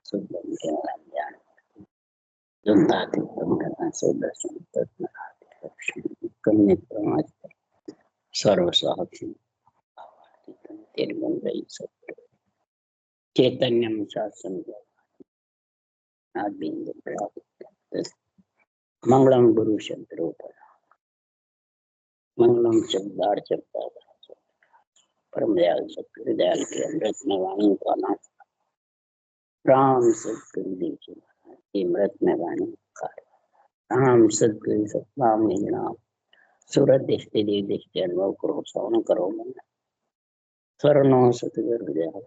सुबह ज्ञान जनता थे ब्रह्म से दर्शन कन्या प्रमाद सर्व साक्षी चैतन्यम शासन मंगलम गुरु शब्दों मंगलम शब्दार शब्दार परम दयाल सतगुरु दयाल के अमृत में वाणी का नाथ राम सतगुरु देव जी अमृत में वाणी का राम सतगुरु सतनाम नाम सूरत दृष्टि देव दृष्टि अनुभव करो श्रवण करो मन शरणो सतगुरु दयाल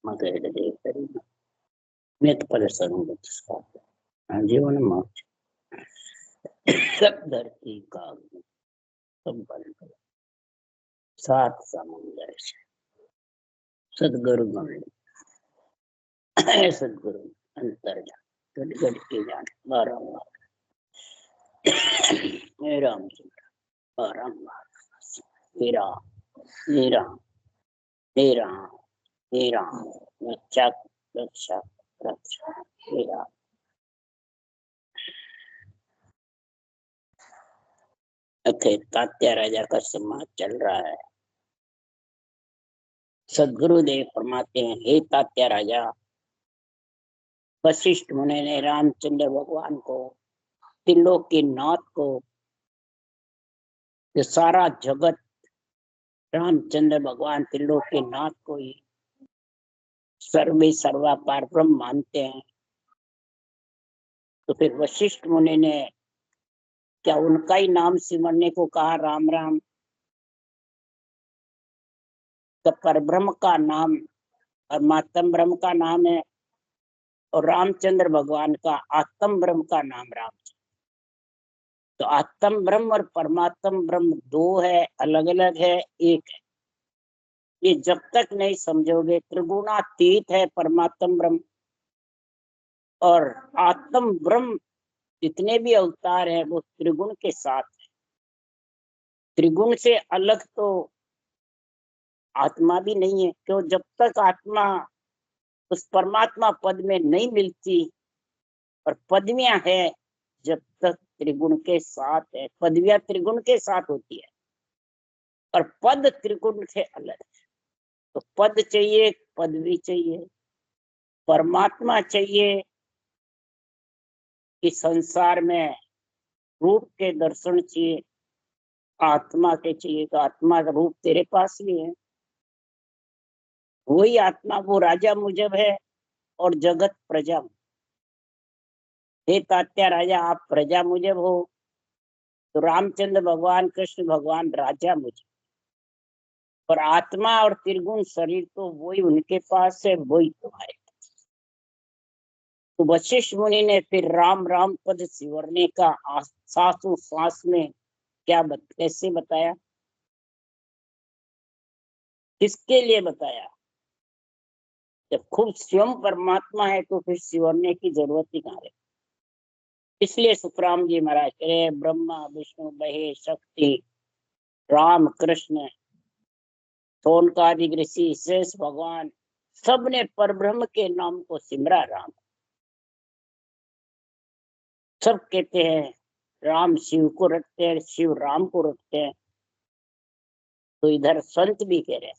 मगर देव करी नित पद सर्व जीवन मोक्ष सब धरती का सब बल सात समुद्र से सदगुरु गण सदगुरु अंतर जान गट के जान बारंबार रामचंद्र बारंबार मेरा मेरा मेरा मेरा रक्षा रक्षा रक्षा मेरा तात्या राजा का समाज चल रहा है। सदगुरुदेव फरमाते हैं, हे तात्या राजा, वशिष्ठ मुनि ने रामचंद्र भगवान को, त्रिलोक के नाथ को, ये सारा जगत रामचंद्र भगवान त्रिलोक के नाथ को ही सर्वे सर्वा पार ब्रह्म मानते हैं। तो फिर वशिष्ठ मुनि ने क्या उनका ही नाम सिमरने को कहा, राम राम? तो परब्रह्म का नाम परमात्म ब्रह्म का नाम है और रामचंद्र भगवान का आत्म ब्रह्म का नाम राम। तो आत्म ब्रह्म और परमात्म ब्रह्म दो है, अलग अलग है, एक है। ये जब तक नहीं समझोगे, त्रिगुणातीत है परमात्म ब्रह्म और आत्म ब्रह्म जितने भी अवतार है वो त्रिगुण के साथ है। त्रिगुण से अलग तो आत्मा भी नहीं है, क्यों? जब तक आत्मा उस परमात्मा पद में नहीं मिलती और पदवियां है, जब तक त्रिगुण के साथ है, पदवियां त्रिगुण के साथ होती है और पद त्रिगुण से अलग है। तो पद चाहिए, पदवी चाहिए, परमात्मा चाहिए कि संसार में रूप के दर्शन चाहिए, आत्मा के चाहिए तो आत्मा का रूप तेरे पास भी है, वही आत्मा वो राजा मुझब है और जगत प्रजा। हे तात्या राजा, आप प्रजा मुझब हो तो रामचंद्र भगवान कृष्ण भगवान राजा मुझब, और आत्मा और त्रिगुण शरीर तो वही उनके पास है, वही तुम्हारे। तो वशिष्ठ मुनि ने फिर राम राम पद सिमरने का सांसों सांस में कैसे बताया, किसके लिए बताया? जब खुद स्वयं परमात्मा है तो फिर सिमरने की जरूरत ही कहाँ है। इसलिए सुखराम जी महाराज कहे, ब्रह्मा विष्णु महेश शक्ति राम कृष्ण सोनकादि ऋषि शेष भगवान सबने परब्रह्म के नाम को सिमरा। राम सब कहते हैं राम शिव को रखते हैं, शिव राम को रखते हैं। तो इधर संत भी कह रहे हैं,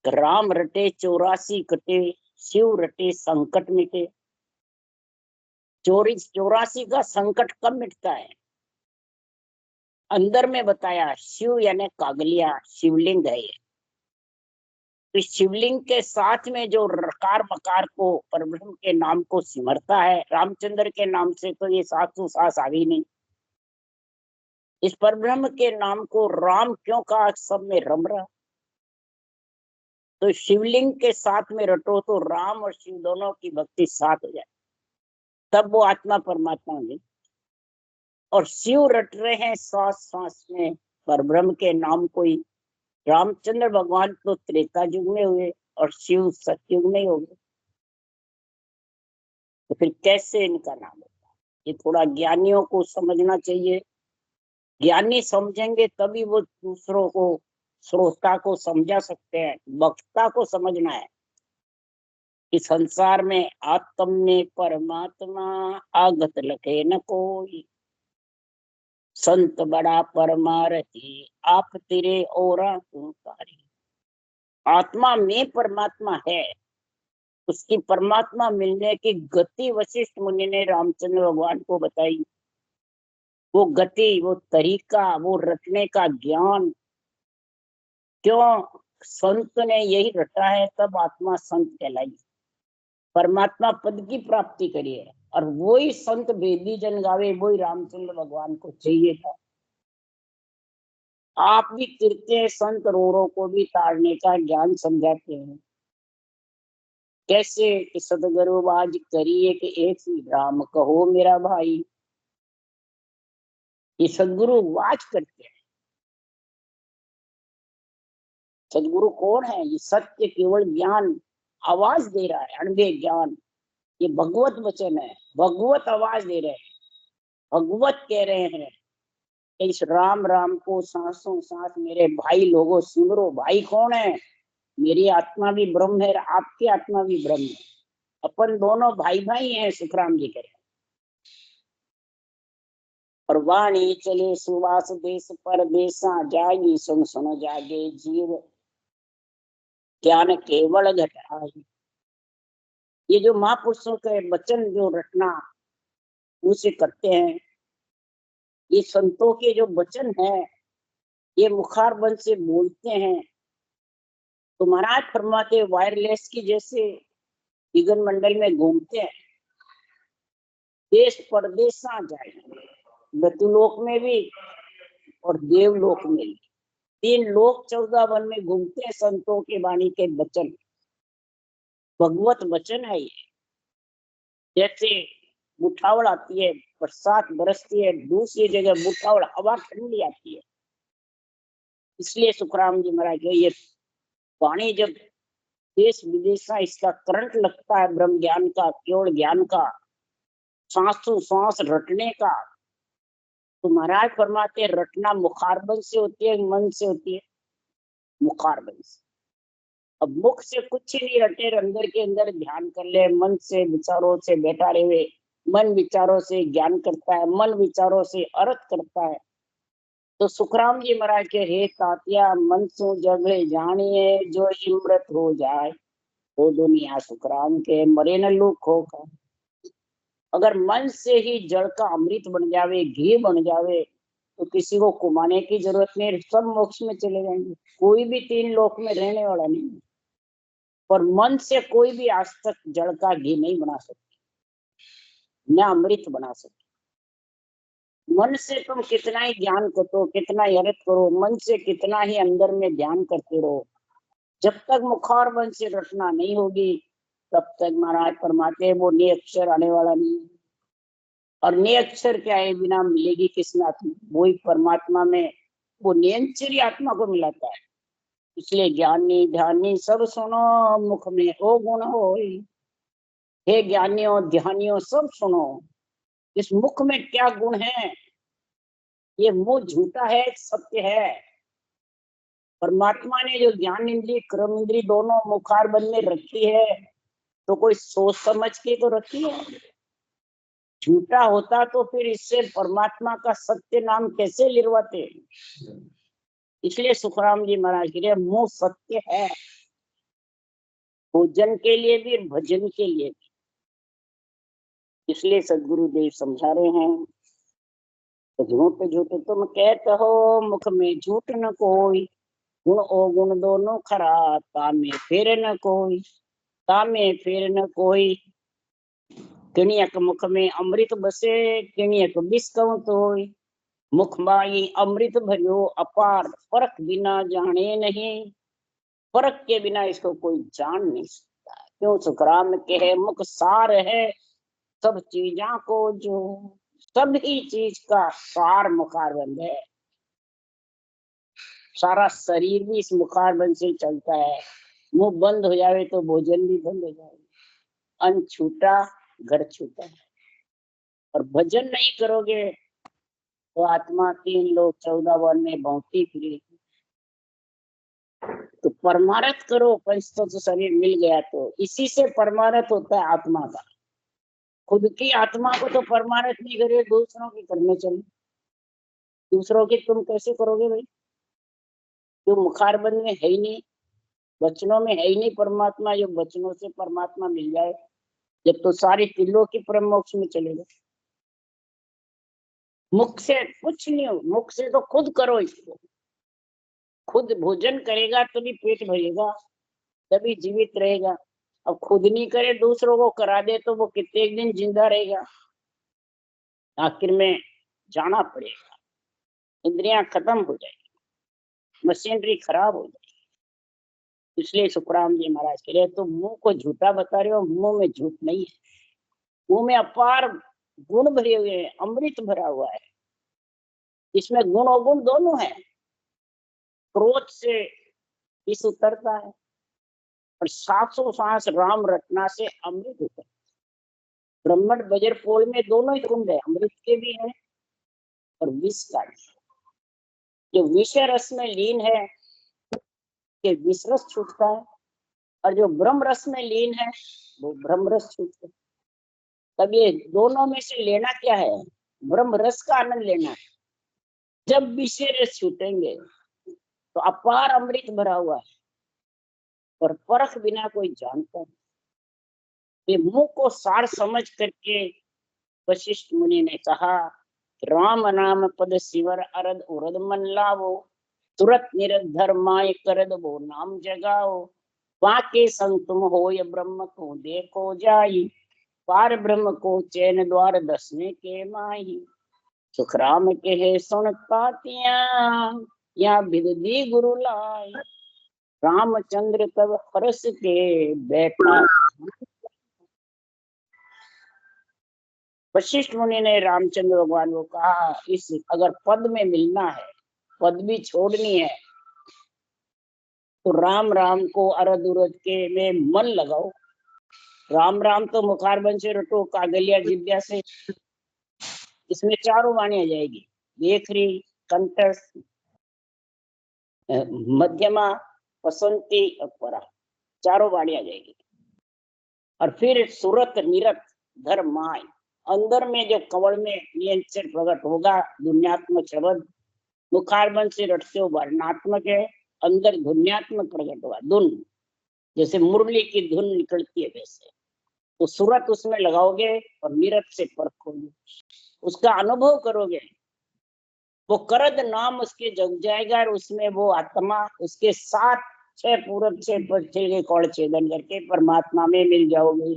राम रटे 84 कटे, शिव रटे संकट मिटे। 84 का संकट कब मिटता है? अंदर में बताया, शिव यानी कागलिया शिवलिंग है ये। इस शिवलिंग के साथ में जो रकार मकार को परब्रह्म के नाम को सिमरता है रामचंद्र के नाम से, तो ये सासू सास आवी नहीं। इस परब्रह्म के नाम को राम क्यों कहा? सब में रम रहा। तो शिवलिंग के साथ में रटो तो राम और शिव दोनों की भक्ति साथ हो जाए, तब वो आत्मा परमात्मा होगी। और शिव रट रहे हैं श्वास श्वास में परब्रह्म के नाम को ही। रामचंद्र भगवान तो त्रेता युग में हुए और शिव सतयुग में हो गए, तो फिर कैसे इनका नाम होता? ये थोड़ा ज्ञानियों को समझना चाहिए। ज्ञानी समझेंगे तभी वो दूसरों को, श्रोता को समझा सकते हैं। वक्ता को समझना है। इस संसार में आत्म में परमात्मा आगत लखे न कोई, संत बड़ा परमारथी आप तेरे ओरा तू तारी। आत्मा में परमात्मा है, उसकी परमात्मा मिलने की गति वशिष्ठ मुनि ने रामचंद्र भगवान को बताई। वो गति, वो तरीका, वो रटने का ज्ञान, क्यों संत ने यही रटा है, तब आत्मा संत कहलाई, परमात्मा पद की प्राप्ति करी है। और वही संत वेदी जन गावे, वही रामचंद्र भगवान को चाहिए था। आप भी तीर्थे संत रोरों को भी ताड़ने का ज्ञान समझाते हैं। कैसे कि सदगुरु आज करिए कि एक ही राम कहो मेरा भाई। ये सदगुरु वाच करते हैं। सदगुरु कौन है? ये सत्य केवल ज्ञान आवाज दे रहा है, अणबे ज्ञान। ये भगवत वचन है, भगवत आवाज दे रहे हैं, भगवत कह रहे हैं। इस राम राम को सांसों सांस मेरे भाई लोगों सिमरो। भाई कौन है? मेरी आत्मा भी ब्रह्म है, आपकी आत्मा भी ब्रह्म है। अपन दोनों भाई भाई हैं, सुखराम जी कह रहे हैं। और वाणी चले सुवास देश पर देशा जागी, सुन सुन जागे जीव ज्ञान केवल घट आई। ये जो महापुरुषों के वचन जो रटना उसे करते हैं, ये संतों के जो वचन है, ये मुखार बंद से बोलते हैं तो महाराज फरमाते वायरलेस की जैसे विगन मंडल में घूमते हैं, देश परदेशा जाए, मृत्युलोक में भी और देवलोक में भी। 3 लोक 14 वन में घूमते हैं संतों के वाणी के वचन। भगवत वचन है ये। जैसे मुठावड़ आती है, बरसात बरसती है, दूसरी जगह मुठावड़ हवा ठंडी आती है। इसलिए सुखराम जी महाराज ये वाणी जब देश विदेश का इसका करंट लगता है, ब्रह्म ज्ञान का, केवल ज्ञान का, सांसों सांस रटने का, तो महाराज फरमाते रटना मुखारबंद से होती है, मन से होती है? मुखारबंद से। अब मुख से कुछ ही नहीं रटे, अंदर के अंदर ध्यान कर ले, मन से विचारों से बैठा रहे, मन विचारों से ज्ञान करता है, मन विचारों से अर्थ करता है। तो सुखराम जी महाराज के हे तातिया मन सु जगले जानिए, जो इमृत हो जाए वो दुनिया सुखराम के, मरे न लूक होकर। अगर मन से ही जड़ का अमृत बन जावे, घी बन जावे, तो किसी को कुमाने की जरूरत नहीं, सब मोक्ष में चले जाएंगे। कोई भी 3 लोक में रहने वाला नहीं। पर मन से कोई भी आज तक जड़ का घी नहीं बना सकते, न अमृत बना सकते। मन से तुम कितना ही ज्ञान करो, कितना ही अर्थ करो, मन से कितना ही अंदर में ध्यान करते रहो, जब तक मुखार मन से रचना नहीं होगी, तब तक महाराज फरमाते वो ने अक्षर आने वाला नहीं। और ने अक्षर क्या है? बिना मिलेगी किसमें आत्मा? वही परमात्मा में वो नियंचरी आत्मा को मिलाता है। इसलिए ज्ञानी ध्यानी सब सुनो, मुख में ओ गुण हो। हे ज्ञानियों ध्यानियों सब सुनो, इस मुख में क्या गुण है? ये मुंह झूठा है, सत्य है। परमात्मा ने जो ज्ञान इंद्री कर्म इंद्री दोनों मुखार बंद में रखी है, तो कोई सोच समझ के तो रखी है। झूठा होता तो फिर इससे परमात्मा का सत्य नाम कैसे लिरवाते? इसलिए सुखराम जी महाराज के लिए मुंह सत्य है, भोजन के लिए भी भजन के लिए भी। इसलिए सदगुरु देव समझा रहे हैं, तो झूठ झूठ तुम कहते हो, मुख में झूठ न कोई, गुण ओ गुण दोनों खरा, तामे फिर न कोई, तामे फिर न कोई। किणियक मुख में अमृत बसे, किणियक विष कहूं तोय। मुख माई अमृत भरियो अपार, परख बिना जाने नहीं। परख के बिना इसको कोई जान नहीं सकता। क्यों? सुखराम कहे मुख सार है सब चीजा को जो, सभी चीज का सार मुखारबंद है। सारा शरीर भी इस मुखारबंद से चलता है। मुंह बंद हो जाए तो भोजन भी बंद हो जाए, अन्न छूटा घर छूटा। और भजन नहीं करोगे तो आत्मा 3 लोक 14 वन में भौंकती फिरेगी। तो परमारथ करो, पंच तत्व शरीर मिल गया तो इसी से परमारथ होता है आत्मा का। खुद की आत्मा को तो परमारथ नहीं करे, दूसरों की करने चले। दूसरों की तुम कैसे करोगे भाई, जो मुखारबंद में है ही नहीं, वचनों में है ही नहीं परमात्मा। जो वचनों से परमात्मा मिल जाए जब, तो सारी तिलों की परम मोक्ष में चलेगा। मुख से कुछ नहीं हो, मुख से तो खुद करो इसको। खुद भोजन करेगा तभी पेट भरेगा, तभी जीवित रहेगा। अब खुद नहीं करे, दूसरों को करा दे तो वो कितने दिन जिंदा रहेगा। आखिर में जाना पड़ेगा, इंद्रियां खत्म हो जाएगी, मशीनरी खराब हो जाएगी। इसलिए सुखराम जी महाराज कह रहे तो मुंह को झूठा बता रहे हो, मुंह में झूठ नहीं है। मुंह में अपार गुण भरे हुए हैं, अमृत भरा हुआ है। इसमें गुण और गुण दोनों है। क्रोध से विष उतरता है और 700 सांस राम रटना से अमृत होता है। ब्रह्मण बजर पोल में दोनों ही कुंड है, अमृत के भी है और विष का भी। जो विषय रस में लीन है कि विष रस छूटता है, और जो ब्रह्म रस में लीन है वो ब्रह्म रस छूटता है। तब ये दोनों में से लेना क्या है, ब्रह्म रस का आनंद लेना है। जब विषय रस छूटेंगे तो अपार अमृत भरा हुआ है और परख बिना कोई जानता नहीं। ये मुंह को सार समझ करके वशिष्ठ मुनि ने कहा, राम नाम पद शिवर अरद उरद मन लावो, तुरत निरधर माय करद वो नाम जगाओ, वाके संग तुम हो ये ब्रह्म को देखो जाई, पार ब्रह्म को चैन द्वार दसने के माही। सुखराम के है सुन पातिया, या विदि गुरु लाई, रामचंद्र तब हर्ष के बैठा। वशिष्ठ मुनि ने रामचंद्र भगवान को कहा, इस अगर पद में मिलना है, पद भी छोड़नी है, तो राम राम को अरद उरद के में मन लगाओ। राम राम तो मुखारबन से रटो, कागलिया जिब्या से। इसमें चारों वाणी आ जाएगी, देखरी, कंठस्थ, मध्यमा, पसंती और परा, चारों वाणी आ जाएगी। और फिर सुरत निरत धर माय, अंदर में जो कवड़ में नियंत्रण प्रकट होगा दुन्यात्मक शब्द, मुखारबंद से रटते हो वर्णात्मक है, अंदर धुन्यात्मक प्रकट हुआ धुन, जैसे मुरली की धुन निकलती है वैसे। तो सूरत उसमें लगाओगे और निरत से परखोगे, उसका अनुभव करोगे। वो करद नाम उसके जग जाएगा और उसमें वो आत्मा उसके साथ 6 पूरब 6 पश्चिम के कौड़ छेदन करके परमात्मा में मिल जाओगे।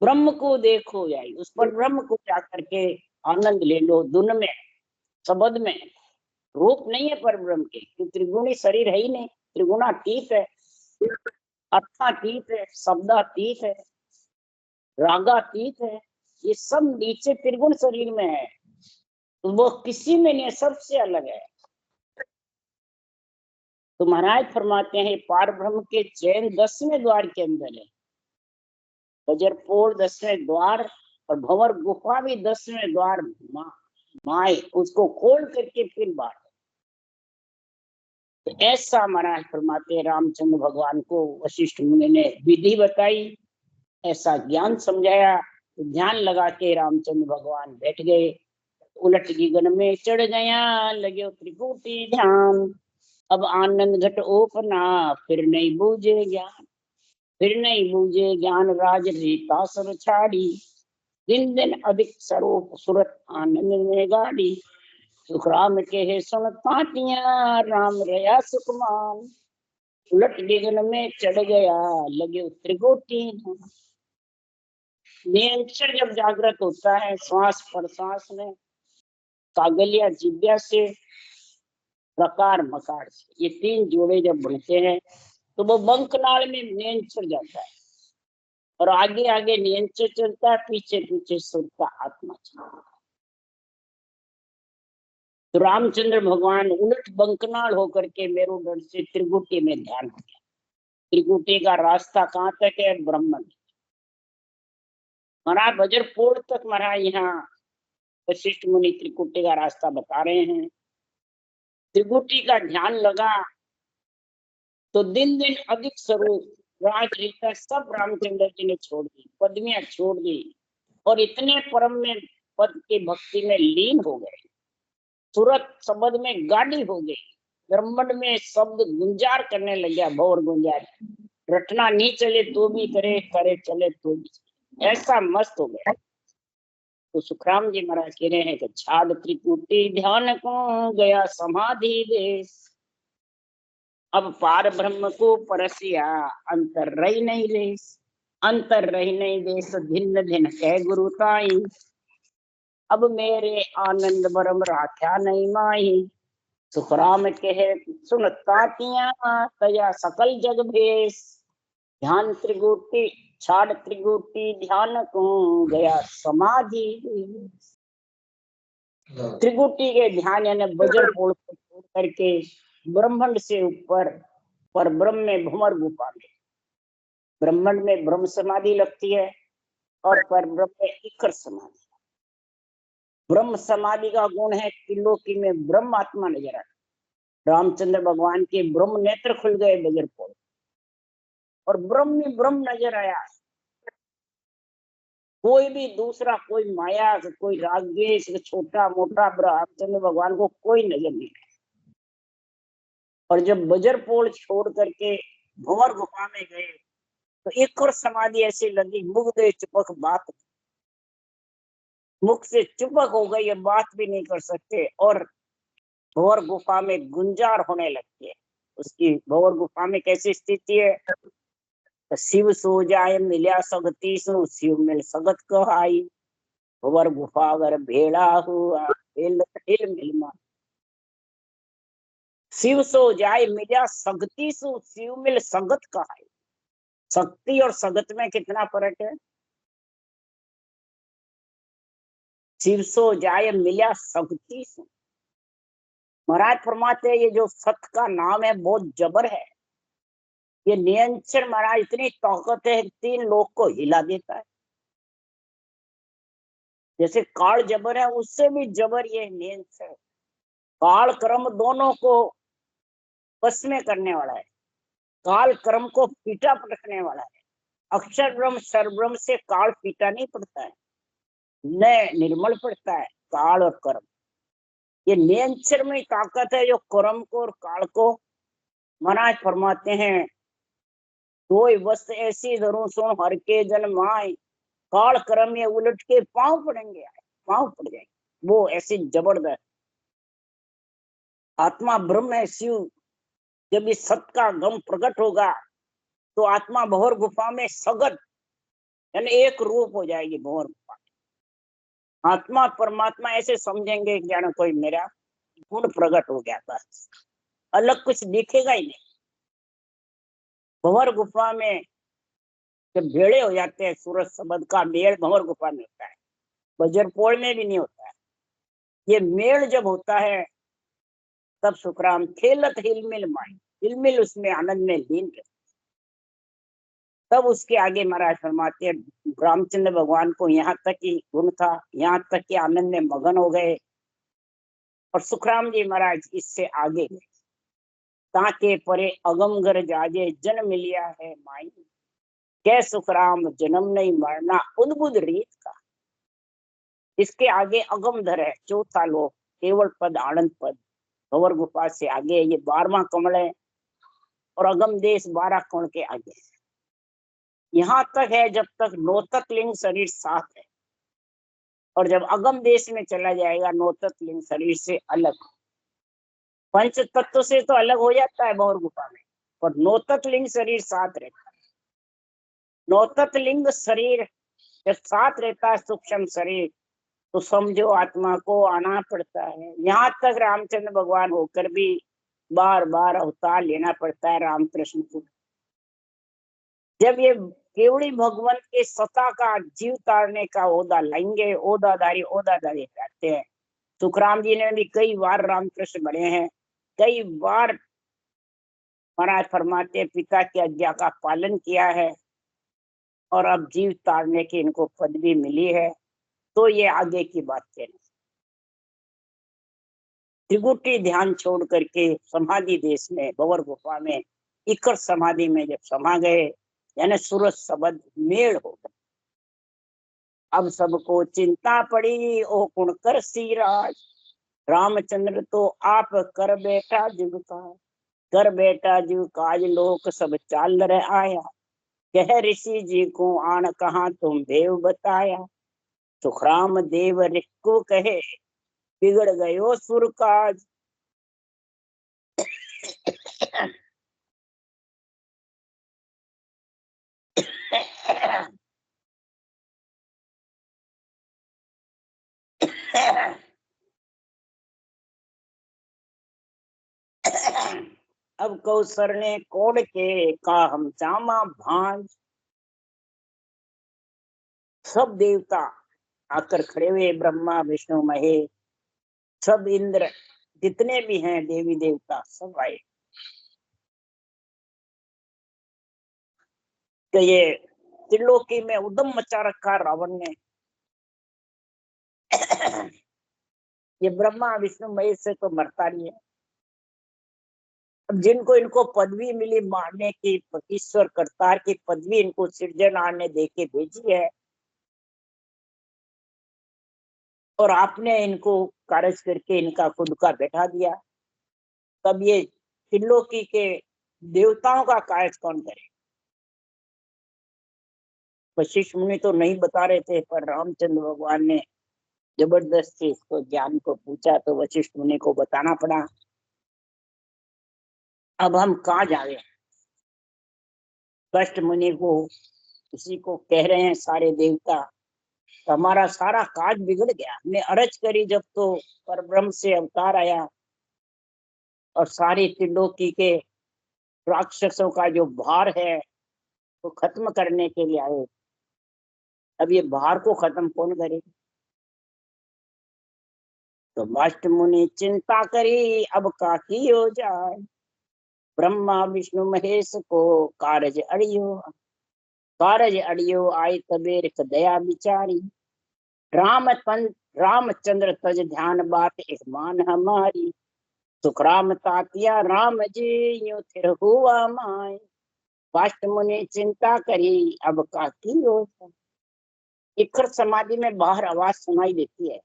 ब्रह्म को देखो जाए, उस पर ब्रह्म को जाकर के आनंद ले लो। धुन में, शब्द में, रूप नहीं है पर ब्रह्म के, त्रिगुणी शरीर है ही नहीं, त्रिगुणातीत है, अर्थातीत है, शब्दातीत है, रागातीत है। ये सब नीचे त्रिगुण शरीर में है, वो किसी में नहीं है, सबसे अलग है। तो महाराज फरमाते हैं पार ब्रह्म के चैन 10वें द्वार के अंदर है, वज्रपोल 10वें द्वार और भंवर गुफा भी 10वें द्वार माए, उसको खोल करके फिर बाहर। तो ऐसा महाराज फरमाते रामचंद्र भगवान को वशिष्ठ मुनि ने विधि बताई, ऐसा ज्ञान समझाया। तो ध्यान लगा के रामचंद्र भगवान बैठ गए, उलट गगन में चढ़ गया लगे त्रिकुटी ध्यान। अब आनंद घट ओपना, फिर नहीं बूझे ज्ञान, फिर नहीं बूझे ज्ञान, राज रीता सब छाड़ी, दिन दिन अधिक स्वरूप सुरत आनंद में गाड़ी। सुखराम के है सुन पातिया, राम रया सुखमान, उलट गगन में चढ़ गया लगे त्रिकोटि। नियंत्रण जब जागृत होता है श्वास प्रश्वास में, कागलिया जिब्या से, प्रकार मकार से, ये 3 जोड़े जब बनते हैं तो वो बंकनाल में नियंत्रण जाता है और आगे आगे नियंत्रण चलता है, पीछे पीछे सुर का आत्मा चलता है। तो रामचंद्र भगवान उलट बंकनाल होकर के मेरुदंड से त्रिकुटी में ध्यान हो गया। त्रिकुटी का रास्ता कहाँ तक है, ब्रह्मन। महाराज वज्रपोल तक महाराज यहाँ वशिष्ठ मुनि त्रिकुटी का रास्ता बता रहे हैं। त्रिकुटी का ध्यान लगा तो दिन दिन अधिक स्वरूप राज रीता सब रामचंद्र जी ने छोड़ दी, पदवियां छोड़ दी और इतने परम में पद की भक्ति में लीन हो गए। सूरत शब्द में गाड़ी हो गई, ब्रह्मांड में शब्द गुंजार करने लग गया, भौर गुंजार। रटना नहीं चले तो भी करे, करे चले तो भी, ऐसा मस्त हो गया। तो सुखराम जी महाराज कह रहे हैं कि छाद त्रिपुटी ध्यान को गया समाधि देश, अब पार ब्रह्म को परसिया अंतर रही नहीं देश, अंतर रही नहीं देश भिन्न भिन्न कह गुरु ताई, अब मेरे आनंद बरम राख्या नहीं माही। सुखराम कहे सुन तातिया तया सकल जग भेष, ध्यान त्रिगुटी छाड़ त्रिगुटी ध्यान को गया समाधि। त्रिगुटी के ध्यान यानी वज्र पोल को छोड़ करके ब्रह्मांड से ऊपर पर ब्रह्म में भूमर गुफा में, ब्रह्मांड में ब्रह्म समाधि लगती है और पर ब्रह्म में इकर समाधि। ब्रह्म समाधि का गुण है त्रिलोकी में ब्रह्म आत्मा नजर आता। रामचंद्र भगवान के ब्रह्म नेत्र खुल गए वज्र पोल और ब्रह्म ही ब्रह्म नजर आया। कोई भी दूसरा, कोई माया, कोई रागद्वेष, छोटा मोटा रामचंद्र भगवान को कोई नजर नहीं आया। और जब वज्र पोल छोड़ करके भंवर गुफा में गए तो एक और समाधि ऐसी लगी, मुख दे चुपक बात, मुख से चुपक हो गई, ये बात भी नहीं कर सकते और भंवर गुफा में गुंजार होने लगती है। उसकी भंवर गुफा में कैसी स्थिति है? तो शिव सो जाए मिल्या सगती सो, शिव मिल सगत कहाई, भंवर गुफा अगर भेड़ा हुआ हिल मिल। शिव सो जाए मिल्या सगती सो, शिव मिल सगत कहाई। शक्ति और सगत में कितना फर्क है? शिव सो जाए मिल्या सगती सो, महाराज फरमाते हैं ये जो सत का नाम है बहुत जबर है, ये नियंत्रण महाराज इतनी ताकत है, 3 लोग को हिला देता है। जैसे काल जबर है उससे भी जबर ये नियंत्रण, काल कर्म दोनों को बस में करने वाला है, काल कर्म को पीटा पटकने वाला है। अक्षर ब्रह्म सर्वब्रह्म से काल पीटा नहीं पड़ता है, न निर्मल पड़ता है काल और कर्म। ये नियंत्रण में ताकत है जो कर्म को और काल को महाराज फरमाते हैं, कोई वस्तु ऐसी धरूं सुन हर के जन्म आए, काल कर्म में उलट के पांव पड़ेंगे, पांव पड़ जाएंगे। वो ऐसी जबरदस्त आत्मा ब्रह्म है शिव। जब इस सत का गम प्रकट होगा तो आत्मा भंवर गुफा में सगत यानी एक रूप हो जाएगी। भंवर गुफा आत्मा परमात्मा ऐसे समझेंगे कि जाना कोई मेरा गुण प्रकट हो गया, बस अलग कुछ दिखेगा ही नहीं। भंवर गुफा में जब भेड़े हो जाते हैं, सूरज शब्द का मेल भंवर गुफा में होता है, वज्रपोल में भी नहीं होता है। ये मेल जब होता है तब सुखराम खेलत हिलमिल माई, हिलमिल उसमें आनंद में लीन रहते। तब उसके आगे महाराज फरमाते हैं रामचंद्र भगवान को यहाँ तक ही गुण था, यहाँ तक कि आनंद में मगन हो गए। और सुखराम जी महाराज इससे आगे गए, ताके परे अगम घर जाजे जन्म लिया है माई, कै सुखराम जन्म नहीं मरना उद्भुत रीत का। इसके आगे अगम धर है, चौथा लोक केवल पद आनंद पद, भंवर गुफा से आगे ये 12वां कमल है और अगम देश 12 कोण के आगे। यहाँ तक है जब तक नौतक लिंग शरीर साथ है, और जब अगम देश में चला जाएगा नौतक लिंग शरीर से अलग, पंच तत्व से तो अलग हो जाता है भंवर गुफा में, पर नौतक लिंग शरीर साथ रहता है। नौतक लिंग शरीर जब साथ रहता है सूक्ष्म शरीर, तो समझो आत्मा को आना पड़ता है। यहाँ तक रामचंद्र भगवान होकर भी बार बार अवतार लेना पड़ता है रामकृष्ण को। जब ये केवड़ी भगवंत के सत्ता का जीव तारने का ओदा लेंगे, ओदाधारी ओदाधारी कहते हैं। सुखराम जी ने भी कई बार रामकृष्ण बने हैं, कई बार महाराज फरमाते पिता की आज्ञा का पालन किया है और अब जीव तारने की इनको पदवी मिली है। तो ये आगे की बात कहना, त्रिगुटी ध्यान छोड़ करके समाधि देश में भंवर गुफा में इकर समाधि में जब समा गए, यानी सूरज शब्द मेल हो गए। अब सबको चिंता पड़ी, ओ कुण कर सिराज, रामचंद्र तो आप कर बैठा जीव काज, कर बैठा जीव काज, लोक सब चाल रहे आया, कह ऋषि जी को आन कहा तुम देव बताया, सुखराम देव ऋषि को कहे, बिगड़ गयो सुर काज। अब कौसर ने कोड़ के का हम चामा भांज, सब देवता आकर खड़े हुए, ब्रह्मा विष्णु महेश, सब इंद्र जितने भी हैं देवी देवता सब आए। तो ये त्रिलोकी में उदम मचा रखा रावण ने। ये ब्रह्मा विष्णु महेश से तो मरता नहीं है। अब जिनको इनको पदवी मिली मारने की, ईश्वर करतार की पदवी इनको सृजनहार ने दे के भेजी है, और आपने इनको कारज करके इनका खुद का बैठा दिया, तब ये त्रिलोकी के देवताओं का कार्य कौन करे? वशिष्ठ मुनि तो नहीं बता रहे थे, पर रामचंद्र भगवान ने जबरदस्ती इसको ज्ञान को पूछा, तो वशिष्ठ मुनि को बताना पड़ा। अब हम कहाँ जाए? वशिष्ठ मुनि को उसी को कह रहे हैं सारे देवता, हमारा सारा काज बिगड़ गया, हमने अरज करी जब तो परब्रह्म से अवतार आया और सारी त्रिलोकी के राक्षसों का जो भार है वो खत्म करने के लिए आए। अब ये भार को खत्म कौन करे? तो वशिष्ठ मुनि चिंता करी, अब का की हो जाए, ब्रह्मा विष्णु महेश को कारज अड़ियो, कारज अड़ियो आई तबेर दया बिचारी, रामचंद्र तज ध्यान बात एक मान हमारी, सुखराम तातिया राम जी यूं थिर हुआ माय। वशिष्ठ मुनि चिंता करी, अब का की हो जाए। इखर समाधि में बाहर आवाज सुनाई देती है,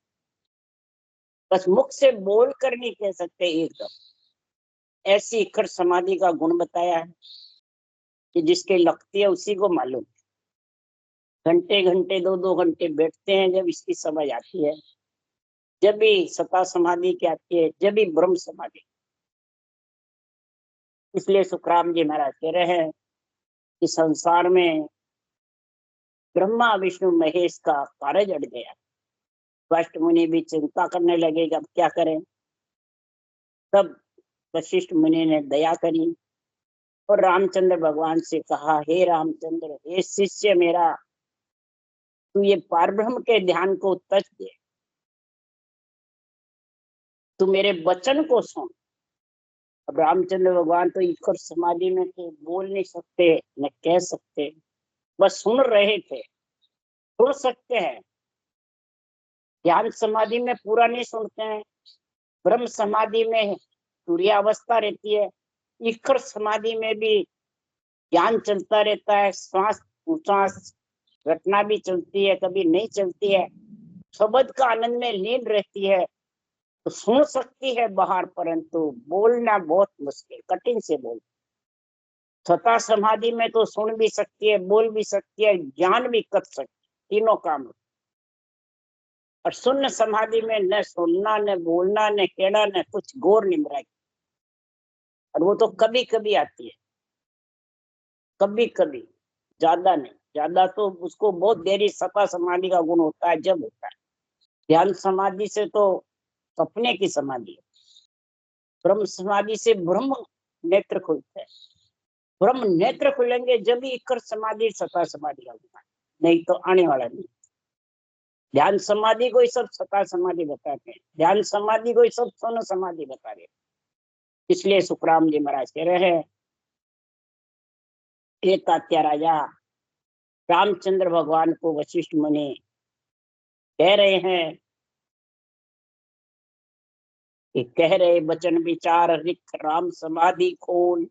बस मुख से बोल कर नहीं कह सकते एकदम। ऐसी इखर समाधि का गुण बताया है कि जिसके लगती है उसी को मालूम। घंटे घंटे 2-2 घंटे बैठते हैं, जब इसकी समझ आती है, जब भी सता समाधि की आती है, जब भी ब्रह्म समाधि। इसलिए सुखराम जी महाराज कह रहे हैं कि संसार में ब्रह्मा विष्णु महेश का कार्य अड़ गया। वशिष्ठ मुनि भी चिंता करने लगे कि अब क्या करें। तब वशिष्ठ मुनि ने दया करी और रामचंद्र भगवान से कहा, हे रामचंद्र, हे शिष्य मेरा, तू ये पारब्रह्म के ध्यान को तज दे, तू मेरे वचन को सुन। अब रामचंद्र भगवान तो ईश्वर समाधि में थे, बोल नहीं सकते न कह सकते, बस सुन रहे थे। सुन सकते हैं, ध्यान समाधि में पूरा नहीं सुनते हैं। ब्रह्म समाधि में तुरीयावस्था रहती है, ईश्वर समाधि में भी ज्ञान चलता रहता है, श्वास उच्छ्वास घटना भी चलती है, कभी नहीं चलती है, शब्द का आनंद में लीन रहती है, तो सुन सकती है बाहर, परंतु बोलना बहुत मुश्किल, कठिन से बोल। स्वतः समाधि में तो सुन भी सकती है, बोल भी सकती है, ज्ञान भी कर सकती, तीनों काम। और शून्य समाधि में न सुनना, न बोलना, न कहना, न कुछ गौर निम्रा, और वो तो कभी कभी आती है, कभी कभी, ज्यादा नहीं। ज्यादा तो उसको बहुत देरी सता समाधि का गुण होता है, जब होता है। ध्यान समाधि से तो सपने की समाधि है, ब्रह्म समाधि से ब्रह्म नेत्र खुलते हैं। ब्रह्म नेत्र खुलेंगे जब ही इकर समाधि सता समाधि का गुण, नहीं तो आने वाला नहीं। ध्यान समाधि को ही सब सता समाधि बताते हैं, ध्यान समाधि को ही सब सोन समाधि बता रहे हैं। इसलिए सुखराम जी महाराज कह रहे हैं, एक तात्या राजा रामचंद्र भगवान को वशिष्ठ मुनि कह रहे हैं कि कह रहे वचन विचार रिख राम समाधि खोल,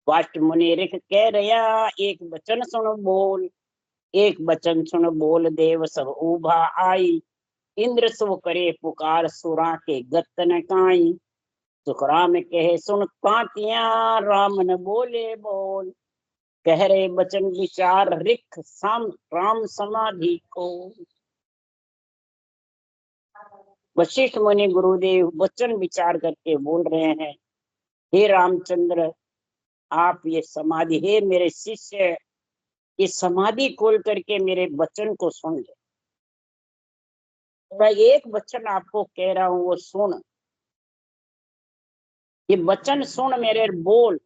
वाष्ट मुनि ऋख कह रहा, एक वचन सुन बोल, एक वचन सुन बोल देव सब उभा आई, इंद्र सो करे पुकार सुरा के गत न काई। सुखराम कहे सुन तातिया, राम न बोले बोल, कह रहे वचन विचार ऋख साम राम समाधि को। वशिष्ठ मुनि गुरुदेव वचन विचार करके बोल रहे हैं, हे रामचंद्र आप ये समाधि, हे मेरे शिष्य ये समाधि खोल करके मेरे वचन को सुन ले। मैं एक वचन आपको कह रहा हूं, वो सुन, ये वचन सुन मेरे बोल।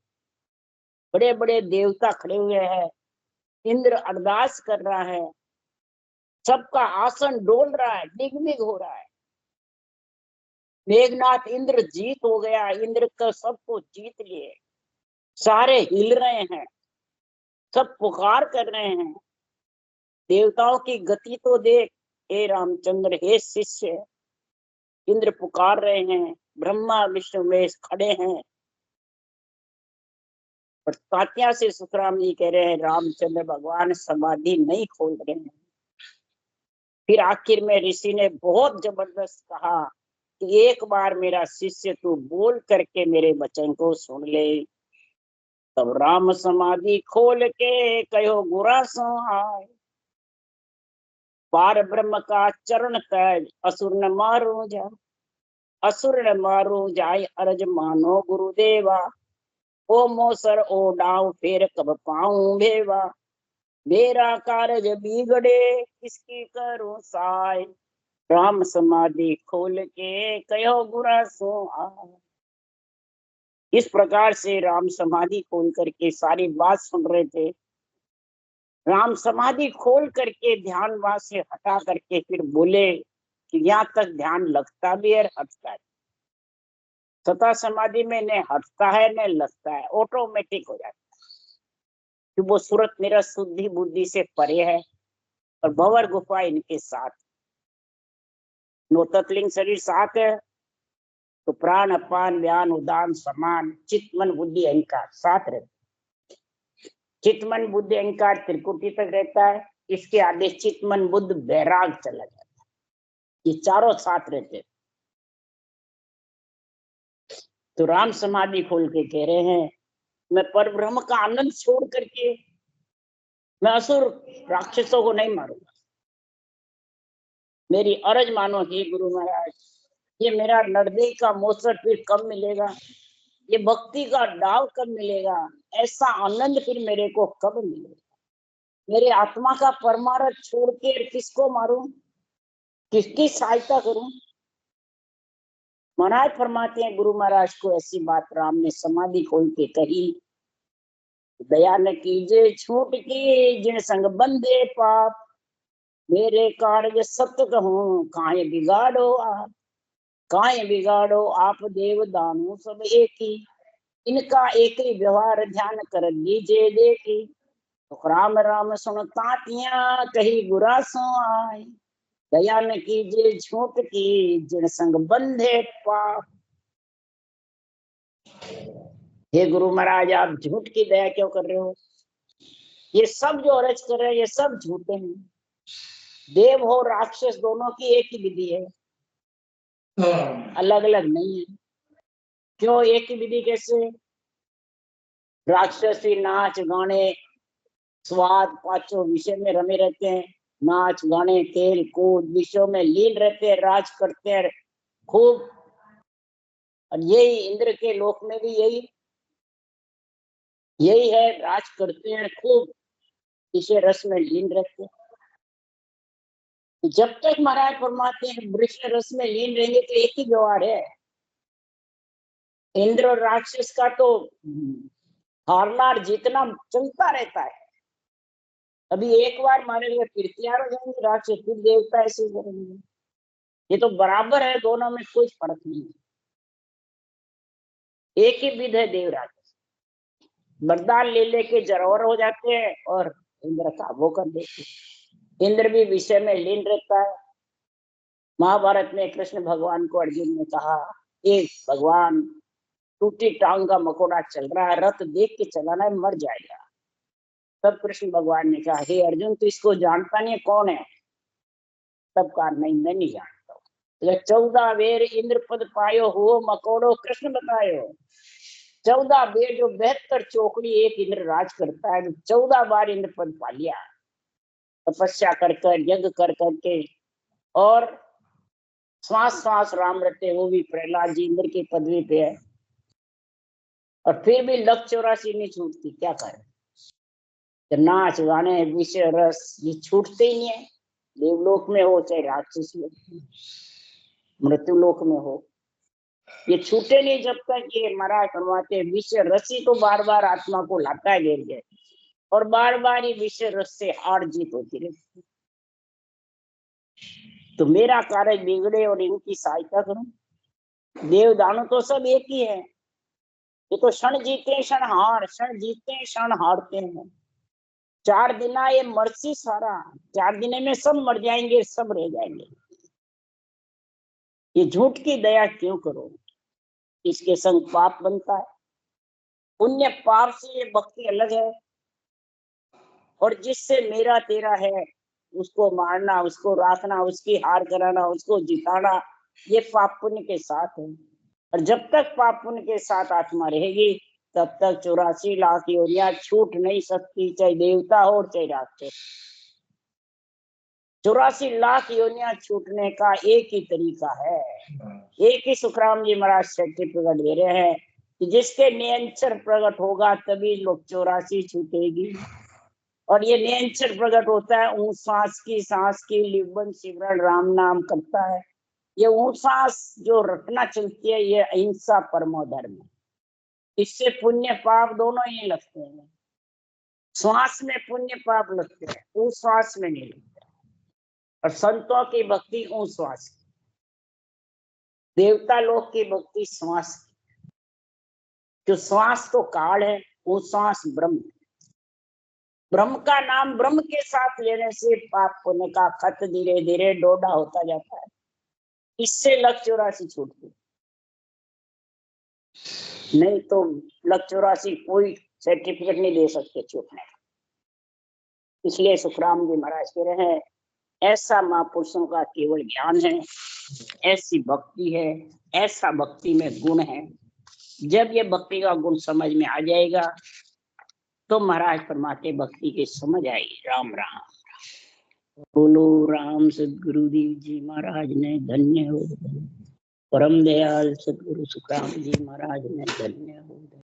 बड़े बड़े देवता खड़े हुए हैं, इंद्र अरदास कर रहा है, सबका आसन डोल रहा है, डिगमिग हो रहा है। मेघनाथ इंद्र जीत हो गया, इंद्र का सबको जीत लिए, सारे हिल रहे हैं, सब पुकार कर रहे हैं। देवताओं की गति तो देख, हे रामचंद्र हे शिष्य, इंद्र पुकार रहे हैं, ब्रह्मा विष्णु महेश खड़े हैं। और तात्या से सुखराम जी कह रहे हैं रामचंद्र भगवान समाधि नहीं खोल रहे हैं। फिर आखिर में ऋषि ने बहुत जबरदस्त कहा कि एक बार मेरा शिष्य तू बोल करके मेरे वचन को सुन ले। तब राम समाधि खोल के कहो गुरा सो आए, पार ब्रह्म का चरण तज असुर न मारो जा, असुर न मारो जाय अरज मानो गुरुदेवा, ओ मोसर ओ डाव फेर कब पाऊं भेवा, मेरा कारज बिगड़े किसकी करो साय, राम समाधि खोल के कहो गुरा सो आए। इस प्रकार से राम समाधि खोल करके सारी बात सुन रहे थे। राम समाधि खोल करके ध्यान वहां से हटा करके फिर बोले कि यहाँ तक ध्यान लगता भी है, हटता है। सता समाधि में न हटता है न लगता है, ऑटोमेटिक हो जाता है, कि वो सूरत मेरा शुद्धि बुद्धि से परे है और भंवर गुफा इनके साथ। नोतत्लिंग शरीर साथ है तो प्राण अपान व्यान उदान समान चित्त मन बुद्धि अहंकार साथ रहते। चित्त मन बुद्धि अहंकार त्रिकुटी तक रहता है, इसके आगे चित्त मन बुद्ध बैराग चला जाता है, ये चारों साथ रहते। तो राम समाधि खोल के कह रहे हैं मैं पर ब्रह्म का आनंद छोड़ करके मैं असुर राक्षसों को नहीं मारूंगा, मेरी अरज मानो हे गुरु महाराज। ये मेरा नरदेह का मोसर फिर कब मिलेगा, ये भक्ति का डाव कब मिलेगा, ऐसा आनंद फिर मेरे को कब मिलेगा, मेरे आत्मा का परमार्थ छोड़ के किसको मारूं, किसकी सहायता करूं। महाराज फरमाते हैं गुरु महाराज को ऐसी बात राम ने समाधि खोल के कही, दया न कीजिए छूट की जिन संग बंदे पाप, मेरे कार्य सत्य कहूं काहे बिगाड़ो आप, काहे बिगाड़ो आप देव दानू सब एक ही, इनका एक ही व्यवहार ध्यान कर लीजिए देखी। तो राम राम सुन तातिया कही गुरा सो आए, दया न कीजिए झूठ की जिन संग बंधे पाप। हे गुरु महाराज आप झूठ की दया क्यों कर रहे हो, ये सब जो अरज कर रहे हैं ये सब झूठे हैं। देव हो राक्षस दोनों की एक ही विधि है, अलग अलग नहीं है। क्यों एक ही विधि कैसे, राक्षसी नाच गाने स्वाद पांचों विषय में रमे रहते हैं, नाच गाने खेल कूद विषयों में लीन रहते हैं, राज करते हैं खूब। और यही इंद्र के लोक में भी यही है, राज करते हैं खूब, इसे रस में लीन रहते हैं। जब तक महाराज फरमाते हैं वृक्ष रस में लीन रहेंगे तो एक ही व्यवहार है। इंद्र और राक्षस का तो हारना जीतना चलता रहता है। अभी एक बार मारे गए फिर तैयार हो जाएंगे राक्षस, फिर देवता ऐसे करेंगे। ये तो बराबर है, दोनों में कोई फर्क नहीं है, एक ही विध है। देव राक्षस वरदान ले लेके जरोर हो जाते हैं और इंद्र काबू कर देते हैं। इंद्र भी विषय में लीन रहता है। महाभारत में कृष्ण भगवान को अर्जुन ने कहा, एक भगवान टूटी टांग का मकोड़ा चल रहा है, रथ देख के चलाना है, मर जाएगा। तब कृष्ण भगवान ने कहा, हे अर्जुन, तू इसको जानता नहीं है, कौन है? तब कहा, नहीं, मैं नहीं जानता हूँ। 14 बेर इंद्र पद पायो हो, मकोड़ो कृष्ण बतायो। 14 बेर जो 72 चौकड़ी एक इंद्र राज करता है, 14 बार इंद्र पद पा लिया, तपस्या कर कर, यज्ञ कर करके, और श्वास श्वास राम रटे, वो भी प्रहलाद जी इंद्र की पदवी पे है, और फिर भी लक 84 नहीं छूटती। क्या करे? नाच गाने विषय रस ये छूटते ही नहीं है। देवलोक में हो चाहे राक्षस लोक, मृत्यु लोक में हो, ये छूटे नहीं जब तक ये मरा करवाते। विषय रसी तो बार बार आत्मा को लाता है घेर के, और बार बार ये विषय रस से हार जीत होती रहती। तो मेरा कार्य बिगड़े और इनकी सहायता करूं। देव दानव तो सब एक ही है, ये तो क्षण जीते क्षण हार, क्षण जीते क्षण हारते हैं। 4 दिन ये मर्सी सारा, 4 दिन में सब मर जाएंगे, सब रह जाएंगे। ये झूठ की दया क्यों करो? इसके संग पाप बनता है। पुण्य पाप से ये भक्ति अलग है। और जिससे मेरा तेरा है, उसको मारना, उसको राखना, उसकी हार कराना, उसको जिताना, ये पाप पुण्य के साथ है। और जब तक पाप पुण्य के साथ आत्मा रहेगी, तब तक 84 लाख योनियां छूट नहीं सकती, चाहे देवता हो चाहे राक्षस। 84 लाख योनियां छूटने का एक ही तरीका है। एक ही सुखराम जी महाराज सर्टिफिकेट दे रहे हैं कि जिसके नियंत्रण प्रकट होगा तभी लोग 84 छूटेगी। और ये नियंत्रण प्रकट होता है ऊँट सांस की लिबन सिमरन राम नाम करता है। ये ऊँट सांस जो रटना चलती है, ये अहिंसा परमो धर्म है। इससे पुण्य पाप दोनों ही लगते हैं। श्वास में पुण्य पाप लगते हैं, ऊँट श्वास में नहीं लगते। और संतों की भक्ति ऊँट श्वास की, देवता लोक की भक्ति श्वास की। जो श्वास तो काल है, वो श्वास ब्रह्म। ब्रह्म का नाम ब्रह्म के साथ लेने से पाप पुण्य का खत धीरे धीरे डोडा होता जाता है। इससे लक 84 छूटती, नहीं तो लक 84 कोई सर्टिफिकेट नहीं दे सकते छूटने। इसलिए सुखराम जी महाराज कह रहे हैं, ऐसा महापुरुषों का केवल ज्ञान है, ऐसी भक्ति है, ऐसा भक्ति में गुण है। जब ये भक्ति का गुण समझ में आ जाएगा तो महाराज परमात्मा भक्ति की समझ आएगी। राम राम। बोलो राम सदगुरुदेव जी महाराज ने धन्य हो। परम दयाल सदगुरु सुखराम जी महाराज ने धन्य हो।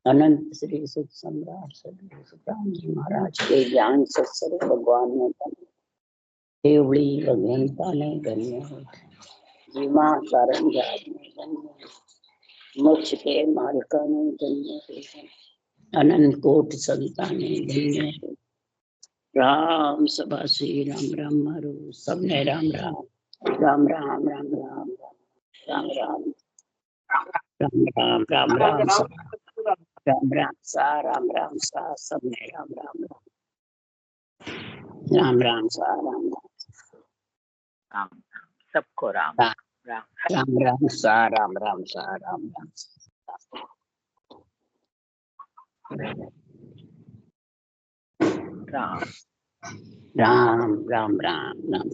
अनंत श्री सुख सम्राट सदगुरु सुखराम जी महाराज के ज्ञान सत्सर्ग भगवान ने देवड़ी भगवंता ने धन्य हो। जीमा कारण जात ने धन्य हो। मोक्ष के मार्ग ने धन्य हो। अनंत कोट संताने धन्य हो। राम सभा श्री राम राम मारो सबने राम राम राम राम राम राम राम राम राम राम राम राम राम राम सा राम राम सा सबने राम राम राम राम सा राम राम सबको राम राम राम राम सा राम राम सा राम राम राम राम राम राम राम।